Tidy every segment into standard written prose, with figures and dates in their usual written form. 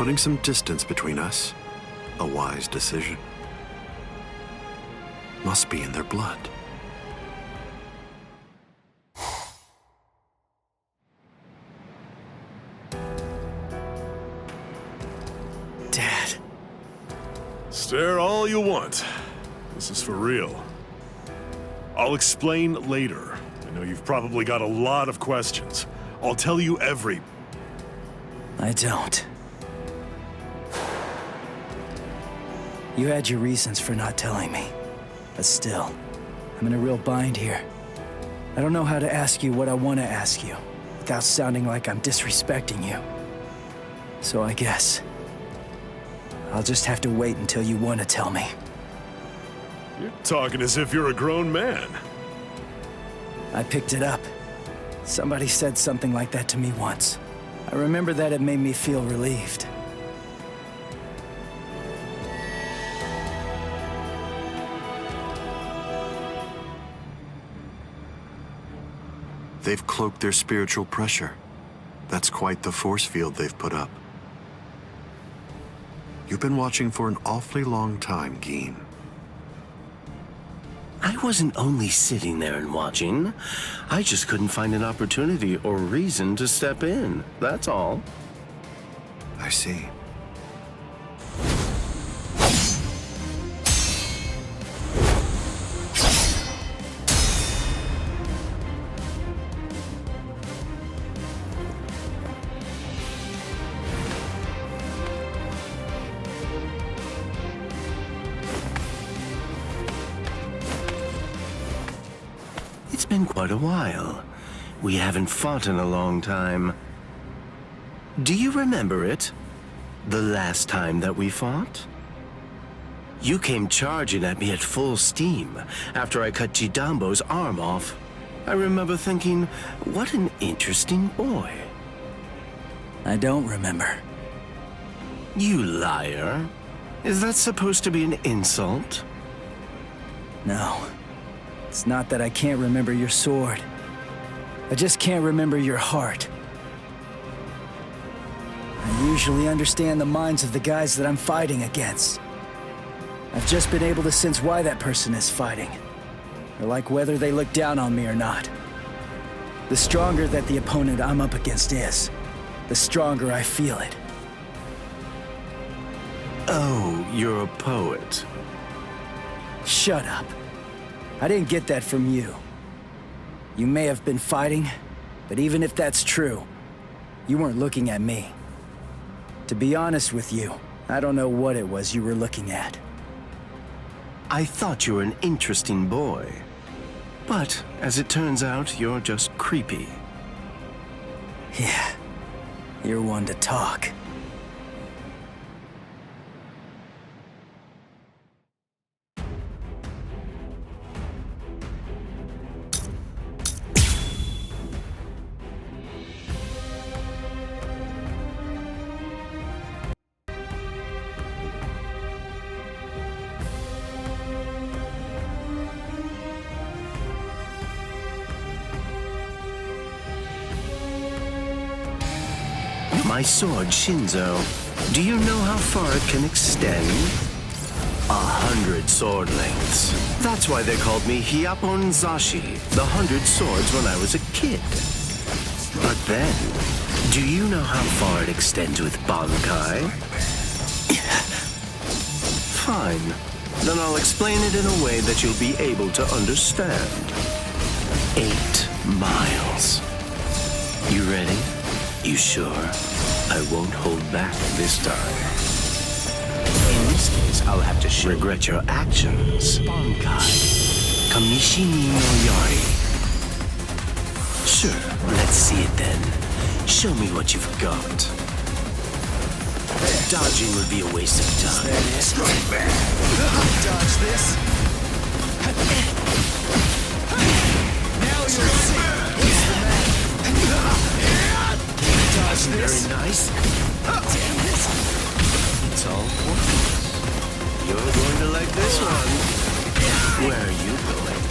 Putting some distance between us, a wise decision. Must be in their blood. Dad. Stare all you want. This is for real. I'll explain later. I know you've probably got a lot of questions. I'll tell you every... I don't. You had your reasons for not telling me. But still, I'm in a real bind here. I don't know how to ask you what I want to ask you, without sounding like I'm disrespecting you. So I guess I'll just have to wait until you want to tell me. You're talking as if you're a grown man. I picked it up. Somebody said something like that to me once. I remember that it made me feel relieved. They've cloaked their spiritual pressure. That's quite the force field they've put up. You've been watching for an awfully long time, Geen. I wasn't only sitting there and watching. I just couldn't find an opportunity or reason to step in. That's all. I see. It's been quite a while. We haven't fought in a long time. Do you remember it? The last time that we fought? You came charging at me at full steam after I cut Jidambo's arm off. I remember thinking, what an interesting boy. I don't remember. You liar. Is that supposed to be an insult? No. It's not that I can't remember your sword. I just can't remember your heart. I usually understand the minds of the guys that I'm fighting against. I've just been able to sense why that person is fighting, or like whether they look down on me or not. The stronger that the opponent I'm up against is, the stronger I feel it. Oh, you're a poet. Shut up. I didn't get that from you. You may have been fighting, but even if that's true, you weren't looking at me. To be honest with you, I don't know what it was you were looking at. I thought you were an interesting boy. But, as it turns out, you're just creepy. Yeah, you're one to talk. My sword, Shinzo. Do you know how far it can extend? 100 sword lengths. That's why they called me Hyapon Zashi, the 100 swords when I was a kid. But then, do you know how far it extends with Bankai? Fine. Then I'll explain it in a way that you'll be able to understand. 8 miles. You ready? You sure? I won't hold back this time. In this case, I'll have to regret your actions. Bankai. Kamishi ni no Yari. Sure, let's see it then. Show me what you've got. Dodging would be a waste of time. Strike back. Dodge this. Now you'll see. What's the matter? Dodge this. Very nice. Damn it. It's all works. You're going to like this one. Where are you going?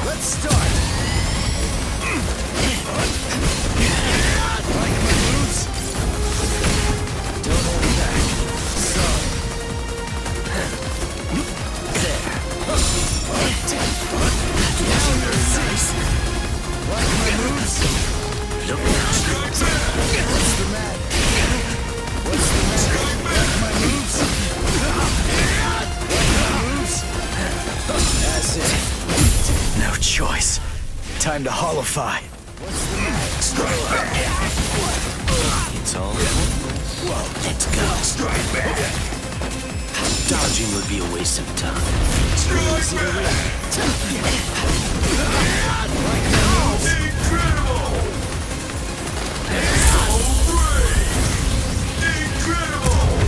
Let's start. Like my moves? choice. Time to holofy. It's all let's go. Strike back. Dodging would be a waste of time.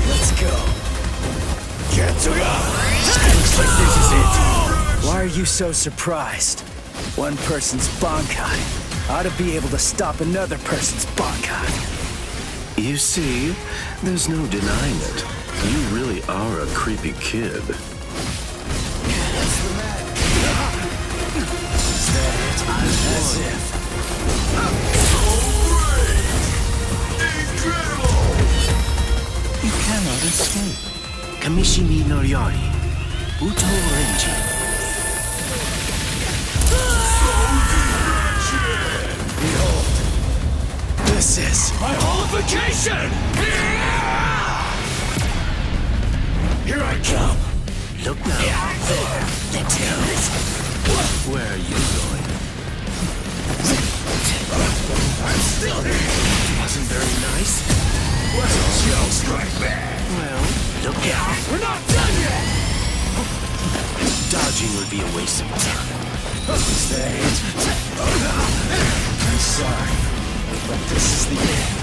Let's go. Looks like this is it. Why are you so surprised? One person's Bankai ought to be able to stop another person's Bankai. You see, there's no denying it. You really are a creepy kid. As if. You cannot escape. Kamishimi no Yari. Uto Renji. Behold. This is my holification! Here I come. Look now. Let's go. Where are you going? I'm still here. Wasn't very nice. Strike back. Well, look out. We're not done yet. Dodging would be a waste of time. Is that it? I'm sorry, but this is the end.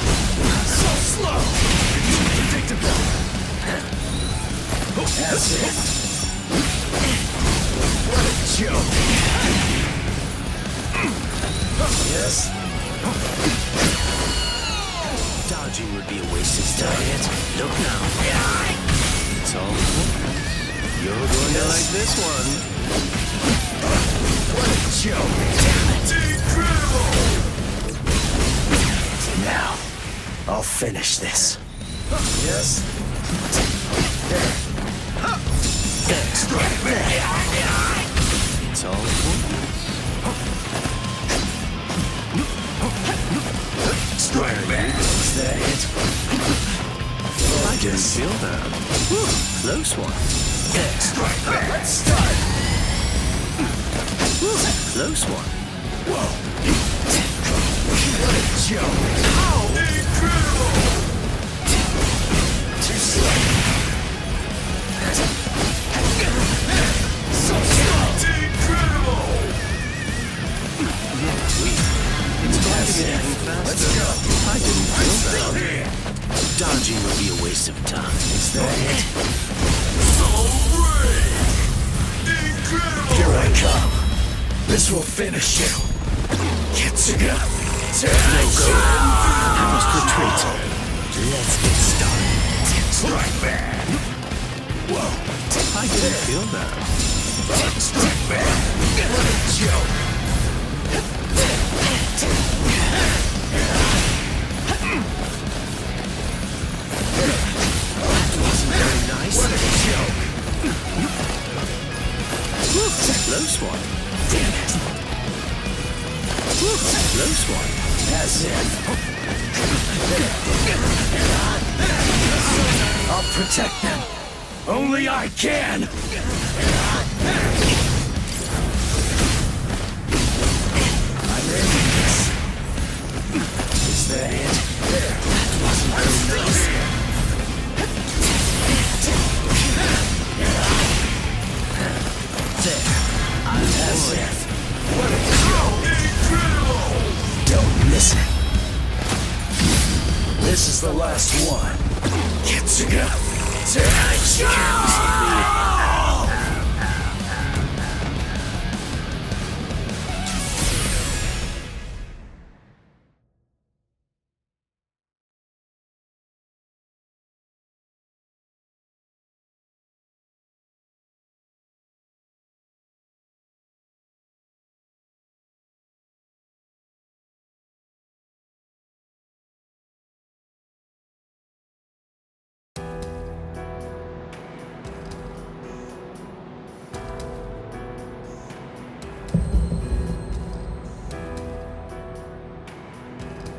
So slow. Predictable. That's it. What a joke. Yes. Dodging would be a waste of time. Look now. It's all you're going to like this one. What a joke. Damn it. Now, I'll finish this. Yes. It's all Strike back. Is that it? I didn't feel that. Close one. Strike back. Let's start. Close one. Whoa. What a joke. How incredible. Too slow. So slow. Incredible. It's going to get even faster. Let's go. I didn't feel Still that. here. Dodging would be a waste of time. Is that it? So brave! Incredible! Here I come. This will finish you. Kitsuga. I must retreat. Let's get started. Strike back. Whoa. I didn't feel that. Strike back. What a joke. Wasn't very nice. What a joke. Close one. Damn it. Close one. As if. I'll protect them. Only I can. I'm in this. Is that it? There. That wasn't very nice. There. As if. What a joke. Incredible. Don't miss it. This is the last one. Kitsuga.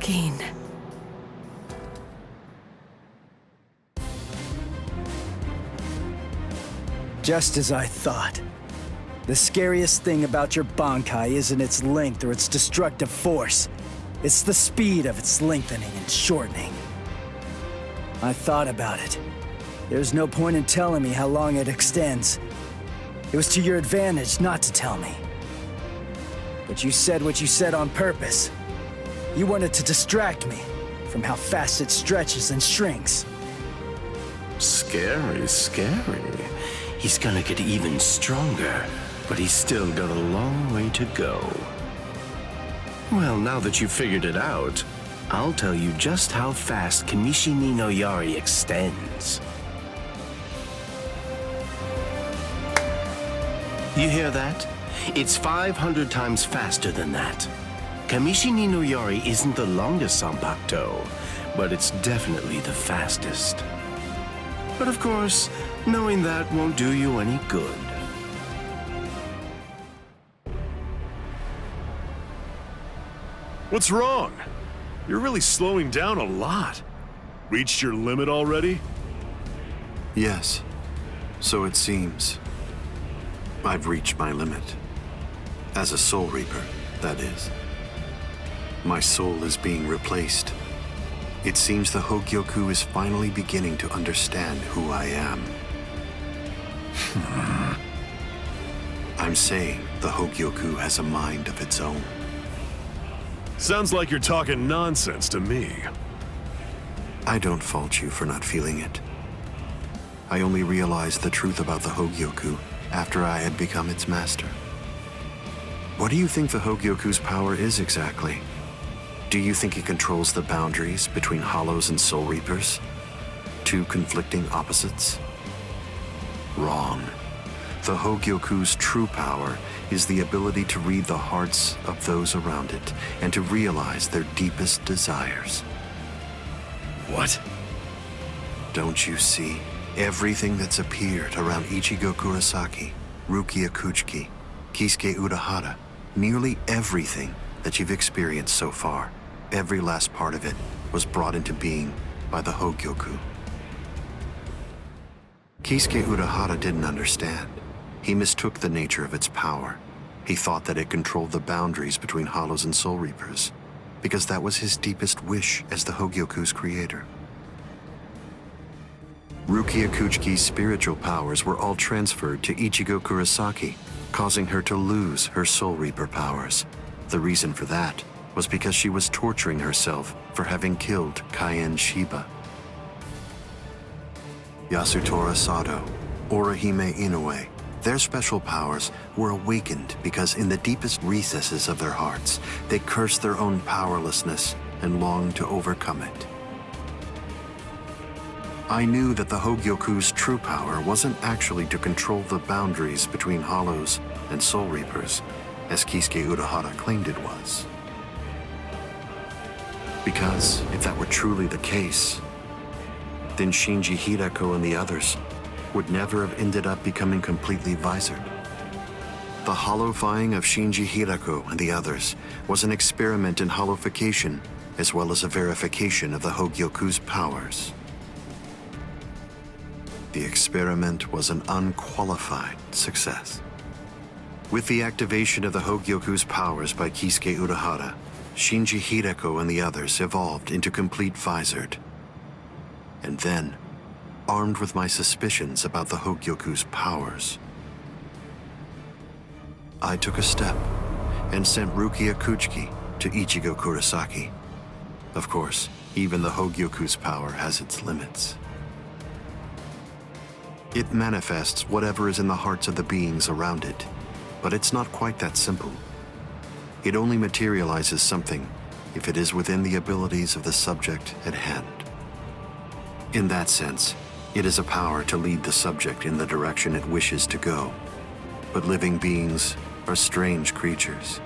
Keen. Just as I thought. The scariest thing about your Bankai isn't its length or its destructive force. It's the speed of its lengthening and shortening. I thought about it. There's no point in telling me how long it extends. It was to your advantage not to tell me. But you said what you said on purpose. You wanted to distract me from how fast it stretches and shrinks. Scary, scary. He's gonna get even stronger, but he's still got a long way to go. Well, now that you've figured it out, I'll tell you just how fast Kamishi ni no Yari extends. You hear that? It's 500 times faster than that. Kamishi ni no Yari isn't the longest Zanpakuto, but it's definitely the fastest. But of course, knowing that won't do you any good. What's wrong? You're really slowing down a lot. Reached your limit already? Yes, so it seems. I've reached my limit. As a Soul Reaper, that is. My soul is being replaced. It seems the Hogyoku is finally beginning to understand who I am. I'm saying the Hogyoku has a mind of its own. Sounds like you're talking nonsense to me. I don't fault you for not feeling it. I only realized the truth about the Hogyoku after I had become its master. What do you think the Hogyoku's power is exactly? Do you think it controls the boundaries between Hollows and Soul Reapers? Two conflicting opposites? Wrong. The Hogyoku's true power is the ability to read the hearts of those around it and to realize their deepest desires. What? Don't you see? Everything that's appeared around Ichigo Kurosaki, Rukia Kuchiki, Kisuke Urahara, nearly everything that you've experienced so far, every last part of it was brought into being by the Hogyoku. Kisuke Urahara didn't understand. He mistook the nature of its power. He thought that it controlled the boundaries between Hollows and Soul Reapers, because that was his deepest wish as the Hogyoku's creator. Rukia Kuchiki's spiritual powers were all transferred to Ichigo Kurosaki, causing her to lose her Soul Reaper powers. The reason for that was because she was torturing herself for having killed Kaien Shiba. Yasutora Sato, Orihime Inoue, their special powers were awakened because in the deepest recesses of their hearts, they cursed their own powerlessness and longed to overcome it. I knew that the Hogyoku's true power wasn't actually to control the boundaries between Hollows and Soul Reapers, as Kisuke Urahara claimed it was. Because if that were truly the case, then Shinji Hideko and the others would never have ended up becoming completely visored. The hollowifying of Shinji Hideko and the others was an experiment in hollowification as well as a verification of the Hogyoku's powers. The experiment was an unqualified success. With the activation of the Hogyoku's powers by Kisuke Urahara, Shinji Hideko and the others evolved into complete visored. And then, armed with my suspicions about the Hogyoku's powers, I took a step and sent Rukia Kuchiki to Ichigo Kurosaki. Of course, even the Hogyoku's power has its limits. It manifests whatever is in the hearts of the beings around it, but it's not quite that simple. It only materializes something if it is within the abilities of the subject at hand. In that sense, it is a power to lead the subject in the direction it wishes to go. But living beings are strange creatures.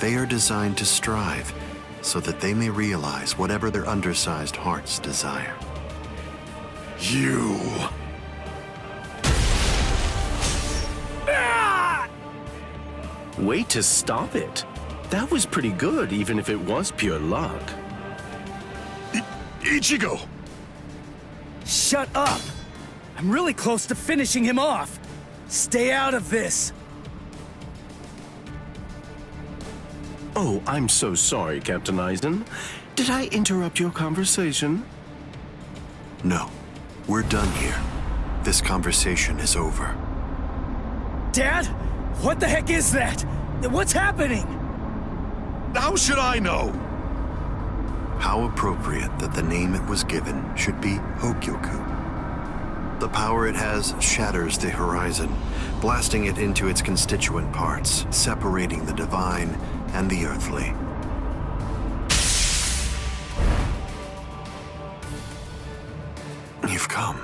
They are designed to strive so that they may realize whatever their undersized hearts desire. You... Wait to stop it. That was pretty good, even if it was pure luck. Ichigo! Shut up! I'm really close to finishing him off! Stay out of this! Oh, I'm so sorry, Captain Eisen. Did I interrupt your conversation? No, we're done here. This conversation is over. Dad? What the heck is that? What's happening? How should I know? How appropriate that the name it was given should be Hogyoku. The power it has shatters the horizon, blasting it into its constituent parts, separating the divine and the earthly. You've come.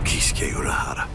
Kisuke Urahara.